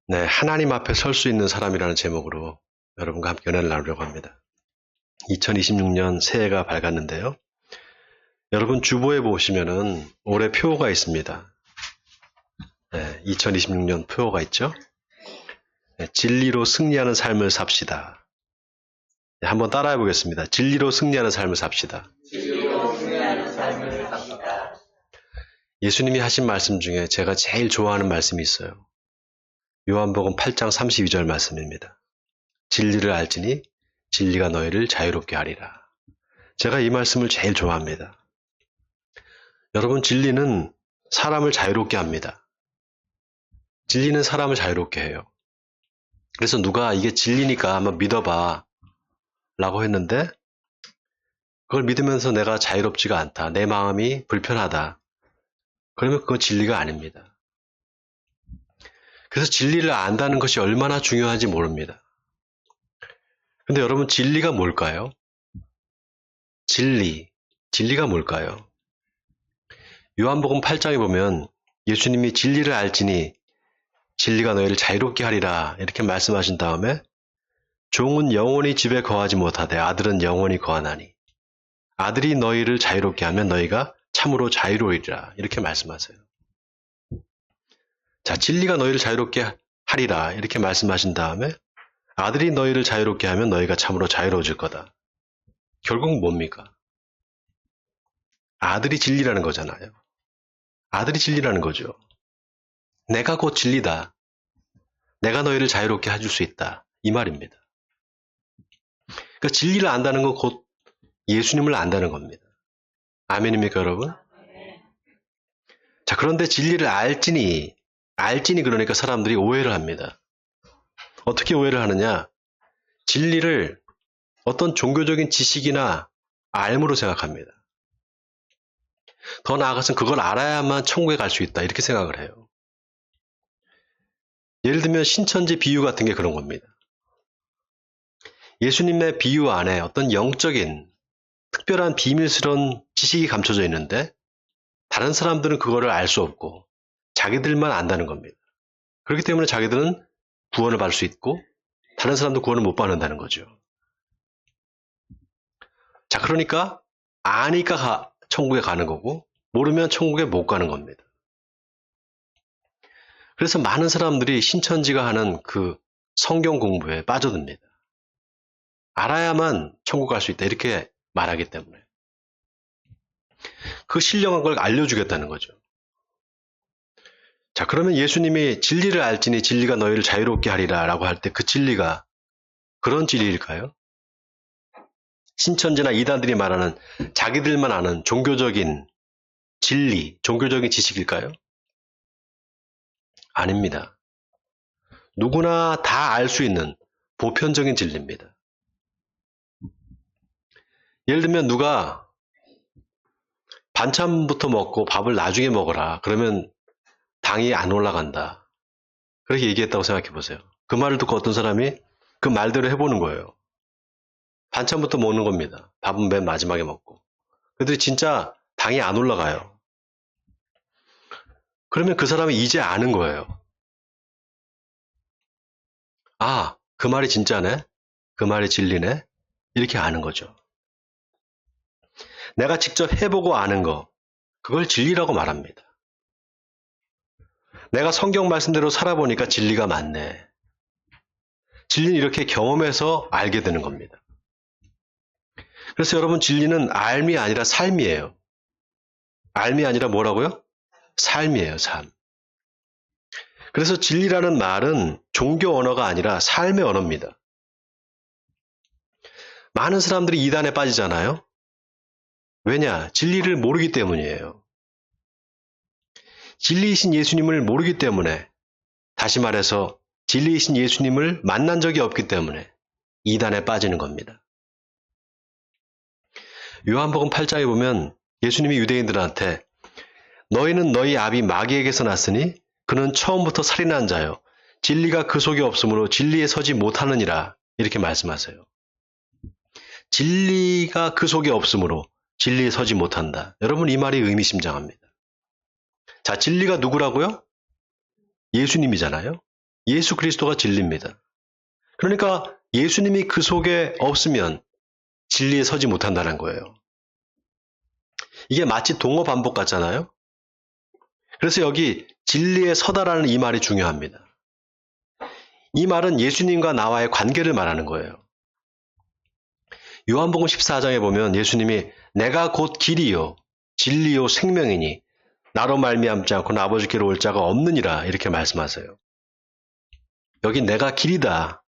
네, 하나님 앞에 설 수 있는 사람이라는 제목으로 여러분과 함께 연애를 나누려고 합니다. 2026년 새해가 밝았는데요. 여러분 주보에 보시면은 올해 표어가 있습니다. 네, 2026년 표어가 있죠. 네, 진리로 승리하는 삶을 삽시다. 네, 한번 따라해 보겠습니다. 진리로 승리하는 삶을 삽시다. 진리로 승리하는 삶을 삽시다. 예수님이 하신 말씀 중에 제가 제일 좋아하는 말씀이 있어요. 요한복음 8장 32절 말씀입니다. 진리를 알지니 진리가 너희를 자유롭게 하리라. 제가 이 말씀을 제일 좋아합니다. 여러분, 진리는 사람을 자유롭게 합니다. 진리는 사람을 자유롭게 해요. 그래서 누가 이게 진리니까 한번 믿어봐 라고 했는데 그걸 믿으면서 내가 자유롭지가 않다. 내 마음이 불편하다. 그러면 그건 진리가 아닙니다. 그래서 진리를 안다는 것이 얼마나 중요한지 모릅니다. 근데 여러분, 진리가 뭘까요? 진리가 뭘까요? 요한복음 8장에 보면 예수님이 진리를 알지니 진리가 너희를 자유롭게 하리라 이렇게 말씀하신 다음에 종은 영원히 집에 거하지 못하되 아들은 영원히 거하나니 아들이 너희를 자유롭게 하면 너희가 참으로 자유로우리라 이렇게 말씀하세요. 자, 진리가 너희를 자유롭게 하리라 이렇게 말씀하신 다음에 아들이 너희를 자유롭게 하면 너희가 참으로 자유로워질 거다. 결국 뭡니까? 아들이 진리라는 거잖아요. 아들이 진리라는 거죠. 내가 곧 진리다. 내가 너희를 자유롭게 해줄 수 있다. 이 말입니다. 그러니까 진리를 안다는 건 곧 예수님을 안다는 겁니다. 아멘입니까, 여러분? 자, 그런데 진리를 알지니 그러니까 사람들이 오해를 합니다. 어떻게 오해를 하느냐? 진리를 어떤 종교적인 지식이나 알무로 생각합니다. 더 나아가서는 그걸 알아야만 천국에 갈 수 있다. 이렇게 생각을 해요. 예를 들면 신천지 비유 같은 게 그런 겁니다. 예수님의 비유 안에 어떤 영적인 특별한 비밀스러운 지식이 감춰져 있는데 다른 사람들은 그거를 알 수 없고 자기들만 안다는 겁니다. 그렇기 때문에 자기들은 구원을 받을 수 있고 다른 사람도 구원을 못 받는다는 거죠. 자, 그러니까 아니까 천국에 가는 거고 모르면 천국에 못 가는 겁니다. 그래서 많은 사람들이 신천지가 하는 그 성경 공부에 빠져듭니다. 알아야만 천국 갈 수 있다 이렇게 말하기 때문에 그 신령한 걸 알려주겠다는 거죠. 자, 그러면 예수님이 진리를 알지니 진리가 너희를 자유롭게 하리라 라고 할 때 그 진리가 그런 진리일까요? 신천지나 이단들이 말하는 자기들만 아는 종교적인 진리, 종교적인 지식일까요? 아닙니다. 누구나 다 알 수 있는 보편적인 진리입니다. 예를 들면 누가 반찬부터 먹고 밥을 나중에 먹어라. 그러면 당이 안 올라간다. 그렇게 얘기했다고 생각해 보세요. 그 말을 듣고 어떤 사람이 그 말대로 해보는 거예요. 반찬부터 먹는 겁니다. 밥은 맨 마지막에 먹고. 그들이 진짜 당이 안 올라가요. 그러면 그 사람이 이제 아는 거예요. 아, 그 말이 진짜네? 그 말이 진리네? 이렇게 아는 거죠. 내가 직접 해보고 아는 거, 그걸 진리라고 말합니다. 내가 성경 말씀대로 살아보니까 진리가 맞네. 진리는 이렇게 경험해서 알게 되는 겁니다. 그래서 여러분, 진리는 알미 아니라 삶이에요. 알미 아니라 뭐라고요? 삶이에요, 삶. 그래서 진리라는 말은 종교 언어가 아니라 삶의 언어입니다. 많은 사람들이 이단에 빠지잖아요. 왜냐? 진리를 모르기 때문이에요. 진리이신 예수님을 모르기 때문에, 다시 말해서 진리이신 예수님을 만난 적이 없기 때문에 이단에 빠지는 겁니다. 요한복음 8장에 보면 예수님이 유대인들한테 너희는 너희 아비 마귀에게서 났으니 그는 처음부터 살인한 자요. 진리가 그 속에 없으므로 진리에 서지 못하느니라 이렇게 말씀하세요. 진리가 그 속에 없으므로 진리에 서지 못한다. 여러분, 이 말이 의미심장합니다. 자, 진리가 누구라고요? 예수님이잖아요. 예수 그리스도가 진리입니다. 그러니까 예수님이 그 속에 없으면 진리에 서지 못한다는 거예요. 이게 마치 동어 반복 같잖아요. 그래서 여기 진리에 서다라는 이 말이 중요합니다. 이 말은 예수님과 나와의 관계를 말하는 거예요. 요한복음 14장에 보면 예수님이 내가 곧 길이요 진리요 생명이니 나로 말미암지 않고는 아버지께로 올 자가 없느니라 이렇게 말씀하세요. 여기 내가 길이다.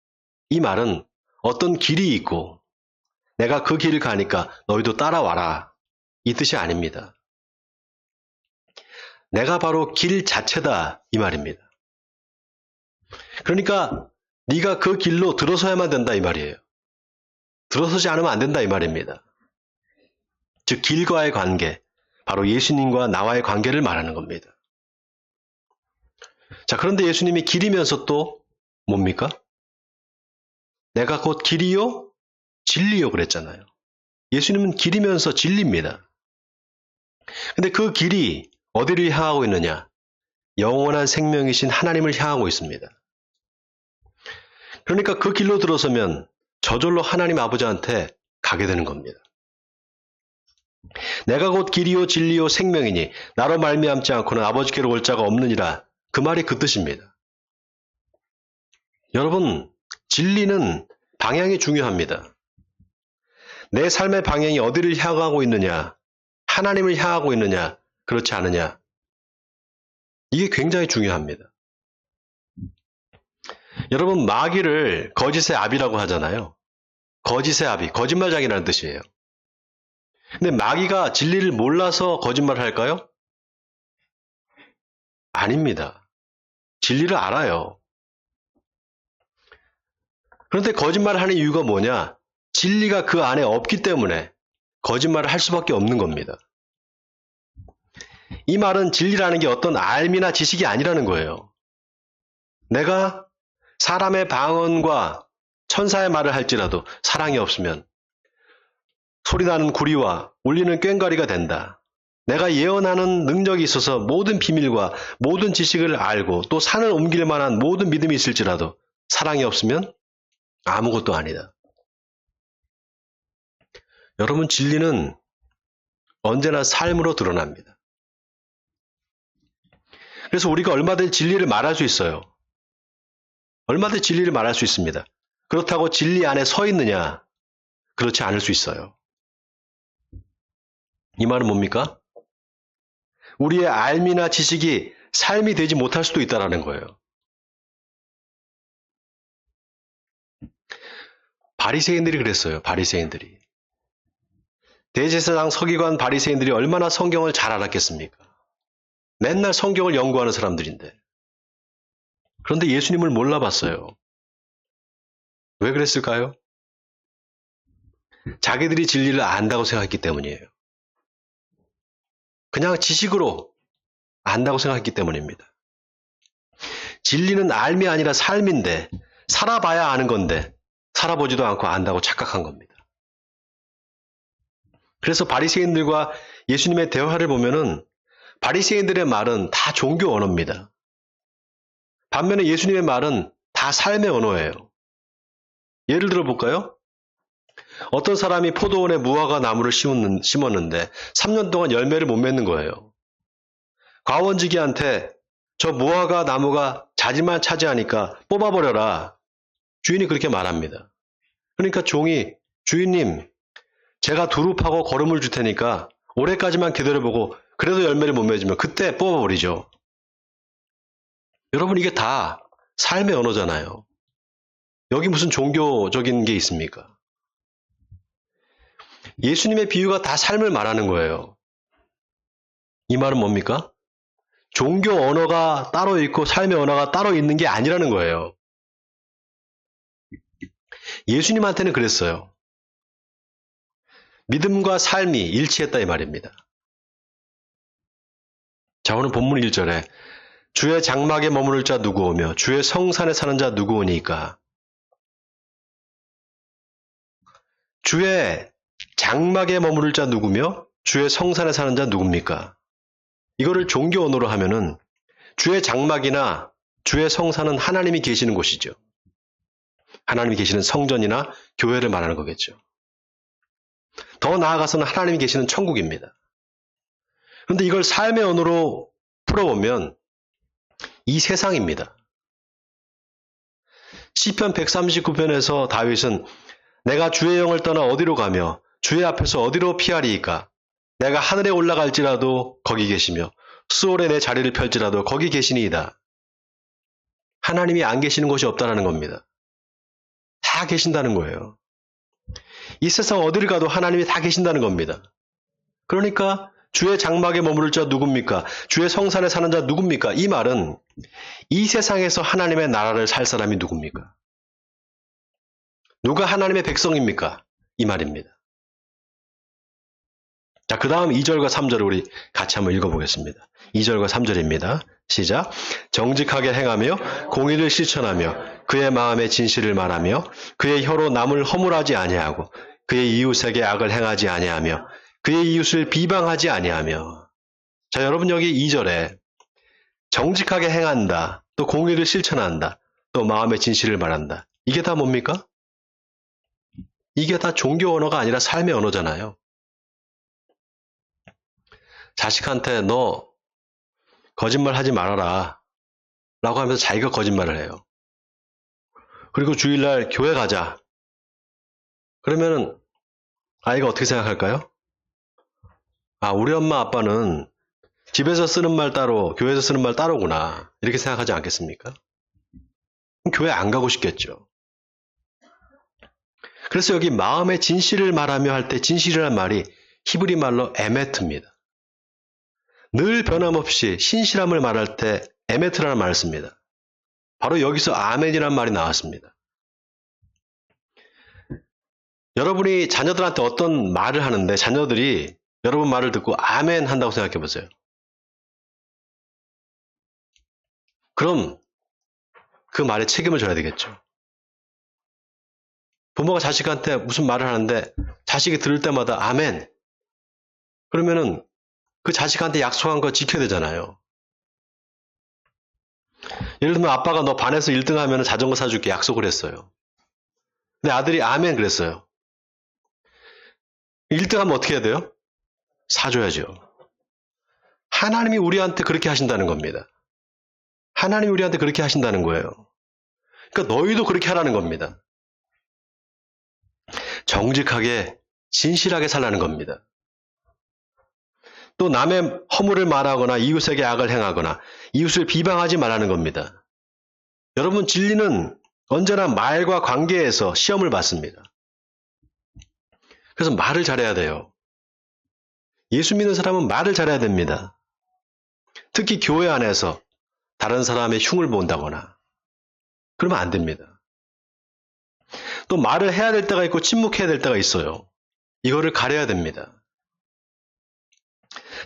이 말은 어떤 길이 있고 내가 그 길을 가니까 너희도 따라와라. 이 뜻이 아닙니다. 내가 바로 길 자체다. 이 말입니다. 그러니까 네가 그 길로 들어서야만 된다. 이 말이에요. 들어서지 않으면 안 된다. 이 말입니다. 즉 길과의 관계, 바로 예수님과 나와의 관계를 말하는 겁니다. 자, 그런데 예수님이 길이면서 또 뭡니까? 내가 곧 길이요 진리요 그랬잖아요. 예수님은 길이면서 진리입니다. 근데 그 길이 어디를 향하고 있느냐? 영원한 생명이신 하나님을 향하고 있습니다. 그러니까 그 길로 들어서면 저절로 하나님 아버지한테 가게 되는 겁니다. 내가 곧 길이요 진리요 생명이니 나로 말미암지 않고는 아버지께로 올 자가 없느니라. 그 말이 그 뜻입니다. 여러분, 진리는 방향이 중요합니다. 내 삶의 방향이 어디를 향하고 있느냐, 하나님을 향하고 있느냐, 그렇지 않느냐. 이게 굉장히 중요합니다. 여러분, 마귀를 거짓의 아비라고 하잖아요. 거짓의 아비, 거짓말장이라는 뜻이에요. 근데 마귀가 진리를 몰라서 거짓말을 할까요? 아닙니다. 진리를 알아요. 그런데 거짓말을 하는 이유가 뭐냐? 진리가 그 안에 없기 때문에 거짓말을 할 수밖에 없는 겁니다. 이 말은 진리라는 게 어떤 알미나 지식이 아니라는 거예요. 내가 사람의 방언과 천사의 말을 할지라도 사랑이 없으면 소리나는 구리와 울리는 꽹과리가 된다. 내가 예언하는 능력이 있어서 모든 비밀과 모든 지식을 알고 또 산을 옮길 만한 모든 믿음이 있을지라도 사랑이 없으면 아무것도 아니다. 여러분, 진리는 언제나 삶으로 드러납니다. 그래서 우리가 얼마든지 진리를 말할 수 있어요. 얼마든지 진리를 말할 수 있습니다. 그렇다고 진리 안에 서 있느냐? 그렇지 않을 수 있어요. 이 말은 뭡니까? 우리의 알미나 지식이 삶이 되지 못할 수도 있다는 거예요. 바리새인들이 그랬어요. 바리새인들이. 대제사장 서기관 바리새인들이 얼마나 성경을 잘 알았겠습니까? 맨날 성경을 연구하는 사람들인데. 그런데 예수님을 몰라봤어요. 왜 그랬을까요? 자기들이 진리를 안다고 생각했기 때문이에요. 그냥 지식으로 안다고 생각했기 때문입니다. 진리는 알미 아니라 삶인데 살아봐야 아는 건데 살아보지도 않고 안다고 착각한 겁니다. 그래서 바리새인들과 예수님의 대화를 보면은 바리새인들의 말은 다 종교 언어입니다. 반면에 예수님의 말은 다 삶의 언어예요. 예를 들어 볼까요? 어떤 사람이 포도원에 무화과 나무를 심었는데 3년 동안 열매를 못 맺는 거예요. 과원지기한테 저 무화과 나무가 자질만 차지하니까 뽑아버려라. 주인이 그렇게 말합니다. 그러니까 종이 주인님, 제가 두릅하고 거름을 줄 테니까 올해까지만 기다려보고 그래도 열매를 못 맺으면 그때 뽑아버리죠. 여러분, 이게 다 삶의 언어잖아요. 여기 무슨 종교적인 게 있습니까? 예수님의 비유가 다 삶을 말하는 거예요. 이 말은 뭡니까? 종교 언어가 따로 있고 삶의 언어가 따로 있는 게 아니라는 거예요. 예수님한테는 그랬어요. 믿음과 삶이 일치했다 이 말입니다. 자, 오늘 본문 1절에 주의 장막에 머무를 자 누구 오며 주의 성산에 사는 자 누구 오니까. 주의 장막에 머무를 자 누구며 주의 성산에 사는 자 누굽니까? 이거를 종교 언어로 하면은 주의 장막이나 주의 성산은 하나님이 계시는 곳이죠. 하나님이 계시는 성전이나 교회를 말하는 거겠죠. 더 나아가서는 하나님이 계시는 천국입니다. 그런데 이걸 삶의 언어로 풀어보면 이 세상입니다. 시편 139편에서 다윗은 내가 주의 영을 떠나 어디로 가며 주의 앞에서 어디로 피하리이까? 내가 하늘에 올라갈지라도 거기 계시며 수월에 내 자리를 펼지라도 거기 계시니이다. 하나님이 안 계시는 곳이 없다는 겁니다. 다 계신다는 거예요. 이 세상 어디를 가도 하나님이 다 계신다는 겁니다. 그러니까 주의 장막에 머무를 자 누굽니까? 주의 성산에 사는 자 누굽니까? 이 말은 이 세상에서 하나님의 나라를 살 사람이 누굽니까? 누가 하나님의 백성입니까? 이 말입니다. 자, 그 다음 2절과 3절을 우리 같이 한번 읽어보겠습니다. 2절과 3절입니다. 시작. 정직하게 행하며 공의를 실천하며 그의 마음에 진실을 말하며 그의 혀로 남을 허물하지 아니하고 그의 이웃에게 악을 행하지 아니하며 그의 이웃을 비방하지 아니하며. 자, 여러분 여기 2절에 정직하게 행한다, 또 공의를 실천한다, 또 마음의 진실을 말한다. 이게 다 뭡니까? 이게 다 종교 언어가 아니라 삶의 언어잖아요. 자식한테 너 거짓말 하지 말아라 라고 하면서 자기가 거짓말을 해요. 그리고 주일날 교회 가자. 그러면은 아이가 어떻게 생각할까요? 아, 우리 엄마 아빠는 집에서 쓰는 말 따로 교회에서 쓰는 말 따로구나 이렇게 생각하지 않겠습니까? 그럼 교회 안 가고 싶겠죠. 그래서 여기 마음의 진실을 말하며 할 때 진실이라는 말이 히브리 말로 에메트입니다. 늘 변함없이 신실함을 말할 때 에메트라는 말을 씁니다. 바로 여기서 아멘이라는 말이 나왔습니다. 여러분이 자녀들한테 어떤 말을 하는데 자녀들이 여러분 말을 듣고 아멘 한다고 생각해 보세요. 그럼 그 말에 책임을 져야 되겠죠. 부모가 자식한테 무슨 말을 하는데 자식이 들을 때마다 아멘. 그러면은 그 자식한테 약속한 거 지켜야 되잖아요. 예를 들면 아빠가 너 반에서 1등 하면 자전거 사줄게 약속을 했어요. 근데 아들이 아멘 그랬어요. 1등 하면 어떻게 해야 돼요? 사줘야죠. 하나님이 우리한테 그렇게 하신다는 겁니다. 하나님이 우리한테 그렇게 하신다는 거예요. 그러니까 너희도 그렇게 하라는 겁니다. 정직하게 진실하게 살라는 겁니다. 또 남의 허물을 말하거나 이웃에게 악을 행하거나 이웃을 비방하지 말라는 겁니다. 여러분 진리는 언제나 말과 관계에서 시험을 받습니다. 그래서 말을 잘해야 돼요. 예수 믿는 사람은 말을 잘해야 됩니다. 특히 교회 안에서 다른 사람의 흉을 본다거나 그러면 안 됩니다. 또 말을 해야 될 때가 있고 침묵해야 될 때가 있어요. 이거를 가려야 됩니다.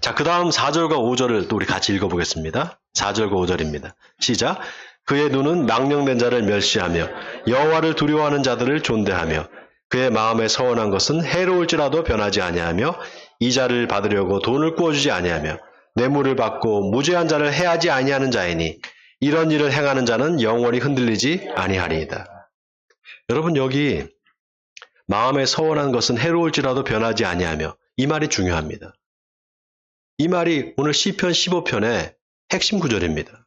자, 그 다음 4절과 5절을 또 우리 같이 읽어보겠습니다. 4절과 5절입니다. 시작. 그의 눈은 망령된 자를 멸시하며 여호와를 두려워하는 자들을 존대하며 그의 마음에 서원한 것은 해로울지라도 변하지 아니하며 이자를 받으려고 돈을 꾸어주지 아니하며 뇌물을 받고 무죄한 자를 해하지 아니하는 자이니 이런 일을 행하는 자는 영원히 흔들리지 아니하리이다. 여러분 여기 마음에 서원한 것은 해로울지라도 변하지 아니하며 이 말이 중요합니다. 이 말이 오늘 시편 15편의 핵심 구절입니다.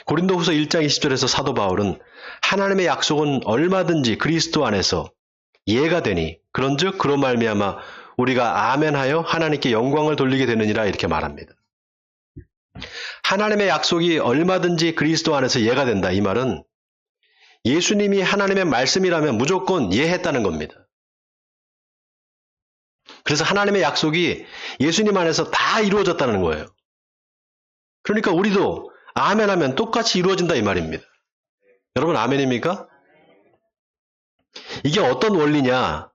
고린도후서 1장 20절에서 사도 바울은 하나님의 약속은 얼마든지 그리스도 안에서 예가 되니 그런즉 그로 말미암아 우리가 아멘하여 하나님께 영광을 돌리게 되느니라 이렇게 말합니다. 하나님의 약속이 얼마든지 그리스도 안에서 예가 된다. 이 말은 예수님이 하나님의 말씀이라면 무조건 예했다는 겁니다. 그래서 하나님의 약속이 예수님 안에서 다 이루어졌다는 거예요. 그러니까 우리도 아멘하면 똑같이 이루어진다 이 말입니다. 여러분 아멘입니까? 이게 어떤 원리냐?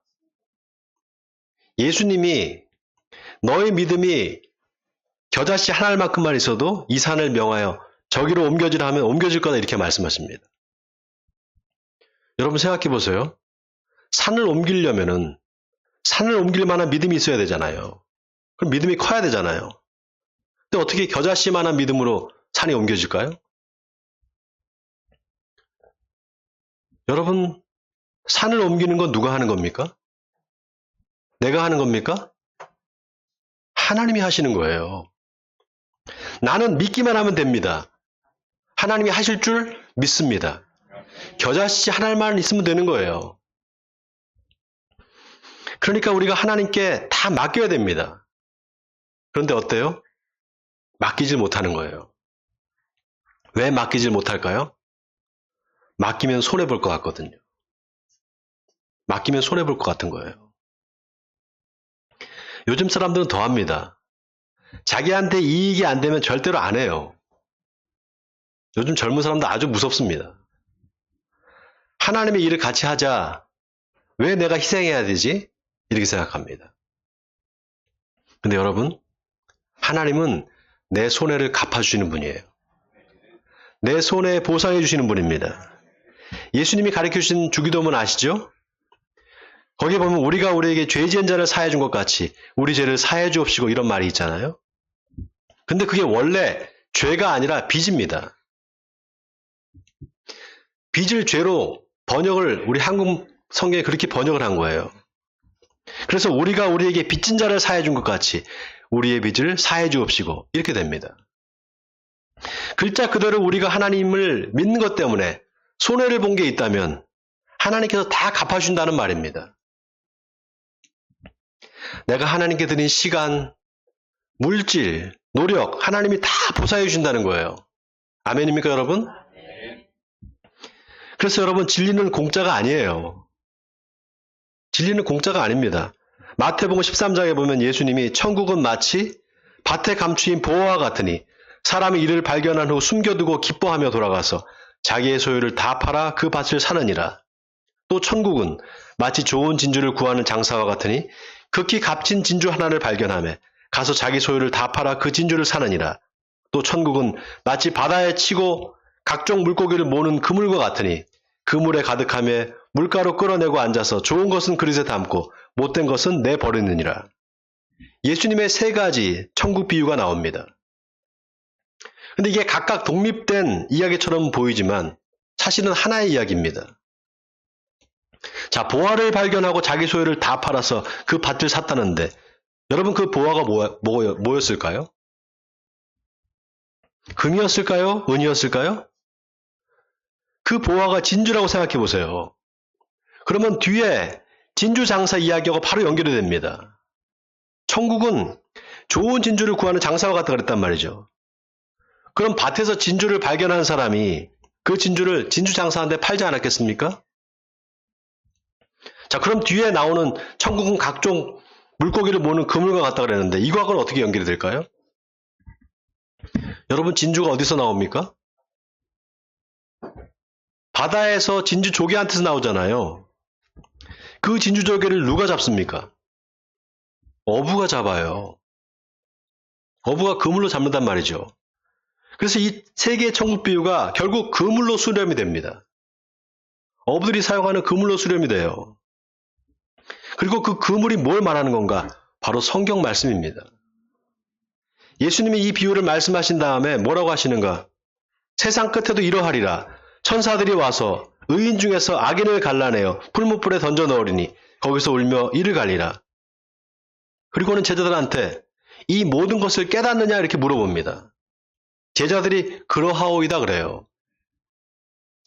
예수님이 너의 믿음이 겨자씨 한 알만큼만 있어도 이 산을 명하여 저기로 옮겨지라 하면 옮겨질 거다 이렇게 말씀하십니다. 여러분 생각해 보세요. 산을 옮기려면은 산을 옮길 만한 믿음이 있어야 되잖아요. 그럼 믿음이 커야 되잖아요. 근데 어떻게 겨자씨만한 믿음으로 산이 옮겨질까요? 여러분, 산을 옮기는 건 누가 하는 겁니까? 내가 하는 겁니까? 하나님이 하시는 거예요. 나는 믿기만 하면 됩니다. 하나님이 하실 줄 믿습니다. 겨자씨 하나님만 있으면 되는 거예요. 그러니까 우리가 하나님께 다 맡겨야 됩니다. 그런데 어때요? 맡기질 못하는 거예요. 왜 맡기질 못할까요? 맡기면 손해볼 것 같거든요. 맡기면 손해볼 것 같은 거예요. 요즘 사람들은 더합니다. 자기한테 이익이 안 되면 절대로 안 해요. 요즘 젊은 사람들 아주 무섭습니다. 하나님의 일을 같이 하자. 왜 내가 희생해야 되지? 이렇게 생각합니다. 근데 여러분, 하나님은 내 손해를 갚아주시는 분이에요. 내 손해 보상해 주시는 분입니다. 예수님이 가르쳐주신 주기도문 아시죠? 거기에 보면 우리가 우리에게 죄 지은 자를 사해 준 것 같이 우리 죄를 사해 주옵시고 이런 말이 있잖아요. 근데 그게 원래 죄가 아니라 빚입니다. 빚을 죄로 번역을 우리 한국 성경에 그렇게 번역을 한 거예요. 그래서 우리가 우리에게 빚진 자를 사해 준 것 같이 우리의 빚을 사해 주옵시고 이렇게 됩니다. 글자 그대로 우리가 하나님을 믿는 것 때문에 손해를 본 게 있다면 하나님께서 다 갚아준다는 말입니다. 내가 하나님께 드린 시간, 물질, 노력, 하나님이 다 보상해 준다는 거예요. 아멘입니까, 여러분? 그래서 여러분, 진리는 공짜가 아니에요. 진리는 공짜가 아닙니다. 마태복음 13장에 보면 예수님이 천국은 마치 밭에 감추인 보화와 같으니 사람이 이를 발견한 후 숨겨두고 기뻐하며 돌아가서 자기의 소유를 다 팔아 그 밭을 사느니라. 또 천국은 마치 좋은 진주를 구하는 장사와 같으니 극히 값진 진주 하나를 발견하며 가서 자기 소유를 다 팔아 그 진주를 사느니라. 또 천국은 마치 바다에 치고 각종 물고기를 모는 그물과 같으니 그물에 가득하며 물가로 끌어내고 앉아서 좋은 것은 그릇에 담고 못된 것은 내버리느니라. 예수님의 세 가지 천국 비유가 나옵니다. 근데 이게 각각 독립된 이야기처럼 보이지만 사실은 하나의 이야기입니다. 자, 보화를 발견하고 자기 소유를 다 팔아서 그 밭을 샀다는데 여러분 그 보화가 뭐였을까요? 금이었을까요? 은이었을까요? 그 보화가 진주라고 생각해 보세요. 그러면 뒤에 진주 장사 이야기하고 바로 연결이 됩니다. 천국은 좋은 진주를 구하는 장사와 같다 그랬단 말이죠. 그럼 밭에서 진주를 발견한 사람이 그 진주를 진주 장사한테 팔지 않았겠습니까? 자, 그럼 뒤에 나오는 천국은 각종 물고기를 모는 그물과 같다 그랬는데 이거하고는 어떻게 연결이 될까요? 여러분 진주가 어디서 나옵니까? 바다에서 진주 조개한테서 나오잖아요. 그 진주 조개를 누가 잡습니까? 어부가 잡아요. 어부가 그물로 잡는단 말이죠. 그래서 이 세 개의 천국 비유가 결국 그물로 수렴이 됩니다. 어부들이 사용하는 그물로 수렴이 돼요. 그리고 그 그물이 뭘 말하는 건가? 바로 성경 말씀입니다. 예수님이 이 비유를 말씀하신 다음에 뭐라고 하시는가? 세상 끝에도 이러하리라. 천사들이 와서 의인 중에서 악인을 갈라내어 풀무불에 던져 넣으리니 거기서 울며 이를 갈리라. 그리고는 제자들한테 이 모든 것을 깨닫느냐 이렇게 물어봅니다. 제자들이 그러하오이다 그래요.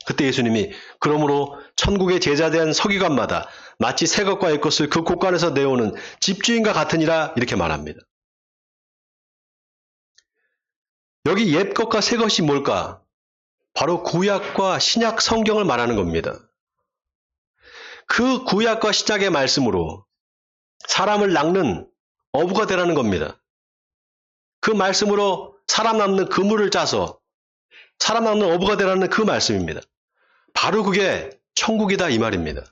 그때 예수님이 그러므로 천국의 제자된 서기관마다 마치 새 것과 옛 것을 그 곳간에서 내오는 집주인과 같으니라 이렇게 말합니다. 여기 옛 것과 새 것이 뭘까? 바로 구약과 신약 성경을 말하는 겁니다. 그 구약과 신약의 말씀으로 사람을 낚는 어부가 되라는 겁니다. 그 말씀으로 사람 낚는 그물을 짜서 사람 낚는 어부가 되라는 그 말씀입니다. 바로 그게 천국이다 이 말입니다.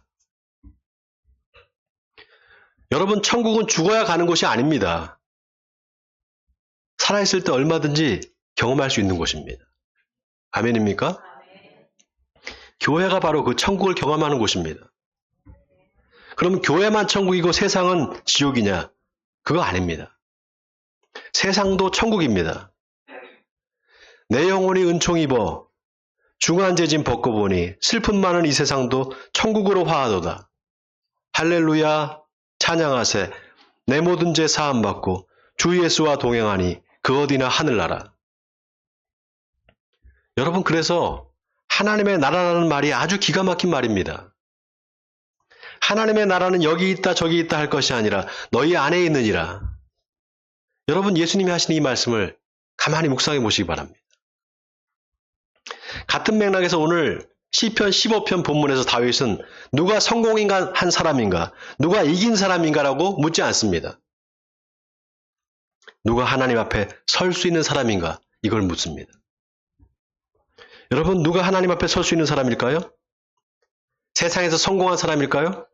여러분 천국은 죽어야 가는 곳이 아닙니다. 살아있을 때 얼마든지 경험할 수 있는 곳입니다. 아멘입니까? 교회가 바로 그 천국을 경험하는 곳입니다. 그럼 교회만 천국이고 세상은 지옥이냐? 그거 아닙니다. 세상도 천국입니다. 내 영혼이 은총 입어 중환제진 벗고 보니 슬픔 많은 이 세상도 천국으로 화하도다. 할렐루야 찬양하세. 내 모든 죄 사함받고 주 예수와 동행하니 그 어디나 하늘나라. 여러분, 그래서 하나님의 나라라는 말이 아주 기가 막힌 말입니다. 하나님의 나라는 여기 있다 저기 있다 할 것이 아니라 너희 안에 있느니라. 여러분, 예수님이 하신 이 말씀을 가만히 묵상해 보시기 바랍니다. 같은 맥락에서 오늘 시편 15편 본문에서 다윗은 누가 성공한 사람인가, 누가 이긴 사람인가라고 묻지 않습니다. 누가 하나님 앞에 설 수 있는 사람인가, 이걸 묻습니다. 여러분, 누가 하나님 앞에 설 수 있는 사람일까요? 세상에서 성공한 사람일까요?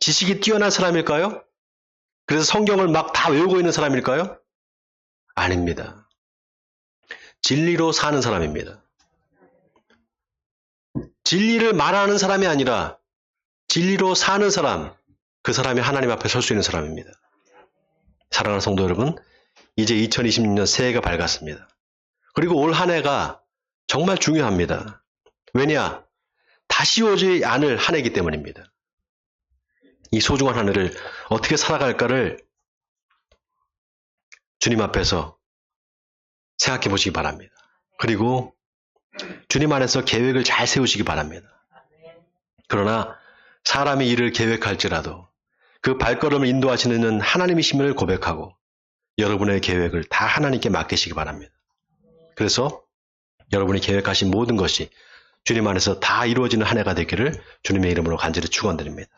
지식이 뛰어난 사람일까요? 그래서 성경을 막 다 외우고 있는 사람일까요? 아닙니다. 진리로 사는 사람입니다. 진리를 말하는 사람이 아니라 진리로 사는 사람, 그 사람이 하나님 앞에 설 수 있는 사람입니다. 사랑하는 성도 여러분, 이제 2026년 새해가 밝았습니다. 그리고 올 한 해가 정말 중요합니다. 왜냐? 다시 오지 않을 한 해이기 때문입니다. 이 소중한 한 해를 어떻게 살아갈까를 주님 앞에서 생각해 보시기 바랍니다. 그리고 주님 안에서 계획을 잘 세우시기 바랍니다. 그러나 사람이 일을 계획할지라도 그 발걸음을 인도하시는 하나님이심을 고백하고 여러분의 계획을 다 하나님께 맡기시기 바랍니다. 그래서 여러분이 계획하신 모든 것이 주님 안에서 다 이루어지는 한 해가 되기를 주님의 이름으로 간절히 축원드립니다.